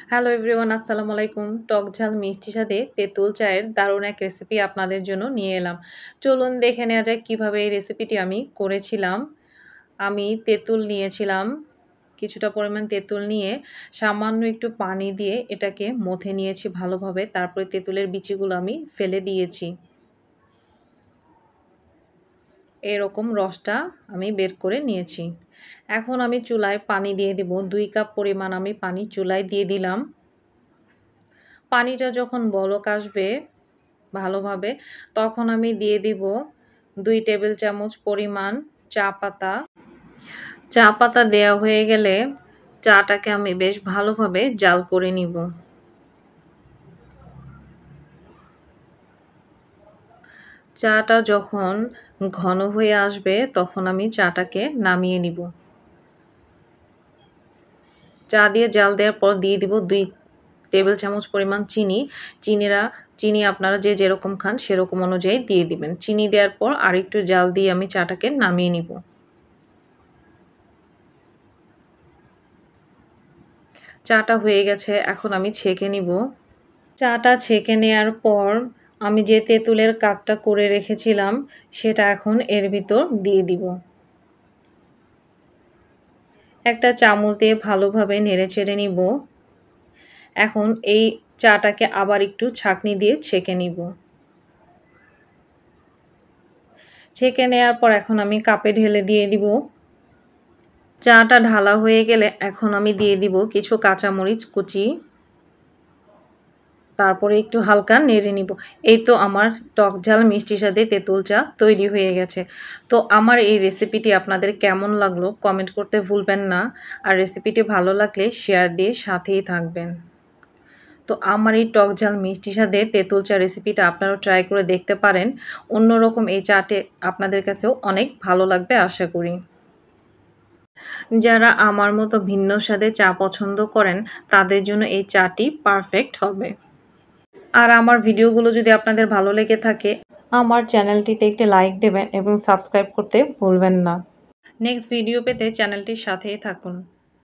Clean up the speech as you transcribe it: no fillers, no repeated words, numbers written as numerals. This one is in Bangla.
হ্যালো এভরিওয়ান, আসসালামু আলাইকুম। টক ঝাল মিষ্টি স্বাদে তেঁতুল চায়ের দারুণ এক রেসিপি আপনাদের জন্য নিয়ে এলাম। চলুন দেখে নেওয়া যাক কীভাবে এই রেসিপিটি আমি করেছিলাম। আমি তেঁতুল নিয়েছিলাম, কিছুটা পরিমাণ তেঁতুল নিয়ে সামান্য একটু পানি দিয়ে এটাকে মথে নিয়েছি ভালোভাবে। তারপরে তেঁতুলের বিচিগুলো আমি ফেলে দিয়েছি। এরকম রসটা আমি বের করে নিয়েছি। এখন আমি চুলায় পানি দিয়ে দেব। 2 কাপ পরিমাণ আমি পানি চুলায় দিয়ে দিলাম। পানিটা যখন বলক আসবে ভালোভাবে, তখন আমি দিয়ে দিব 2 টেবিল চামচ পরিমাণ চা পাতা। চা পাতা দেওয়া হয়ে গেলে চাটাকে আমি বেশ ভালোভাবে জাল করে নিব। চাটা যখন ঘন হয়ে আসবে তখন আমি চাটাকে নামিয়ে নিব। চা দিয়ে জাল দেওয়ার পর দিয়ে দিব 2 টেবিল চামচ পরিমাণ চিনি। চিনি আপনারা যে যেরকম খান সেরকম অনুযায়ী দিয়ে দিবেন। চিনি দেওয়ার পর আরেকটু জাল দিয়ে আমি চাটাকে নামিয়ে নিব। চাটা হয়ে গেছে, এখন আমি ছেঁকে নিব। চাটা ছেঁকে নেওয়ার পর আমি যে তেঁতুলের কাপটা করে রেখেছিলাম সেটা এখন এর ভিতর দিয়ে দিব। একটা চামচ দিয়ে ভালোভাবে নেড়েচেড়ে নিব। এখন এই চাটাকে আবার একটু ছাঁকনি দিয়ে ছেঁকে নিব। ছেঁকে নেওয়ার পর এখন আমি কাপে ঢেলে দিয়ে দিব। চাটা ঢালা হয়ে গেলে এখন আমি দিয়ে দিব কিছু কাঁচামরিচ কুচি। তারপরে একটু হালকা নেড়ে নিব। এই তো আমার টক ঝাল মিষ্টির সাথে তেঁতুল চা তৈরি হয়ে গেছে। তো আমার এই রেসিপিটি আপনাদের কেমন লাগলো কমেন্ট করতে ভুলবেন না। আর রেসিপিটি ভালো লাগলে শেয়ার দিয়ে সাথেই থাকবেন। তো আমার এই টক ঝাল মিষ্টি স্বাদে তেঁতুল চা রেসিপিটা আপনারাও ট্রাই করে দেখতে পারেন। অন্যরকম এই চাটে আপনাদের কাছেও অনেক ভালো লাগবে আশা করি। যারা আমার মতো ভিন্ন স্বাদে চা পছন্দ করেন তাদের জন্য এই চাটি পারফেক্ট হবে। আর আমার ভিডিওগুলো যদি আপনাদের ভালো লেগে থাকে আমার চ্যানেলটিতে একটি লাইক দেবেন এবং সাবস্ক্রাইব করতে ভুলবেন না। নেক্সট ভিডিও পেতে চ্যানেলটির সাথেই থাকুন।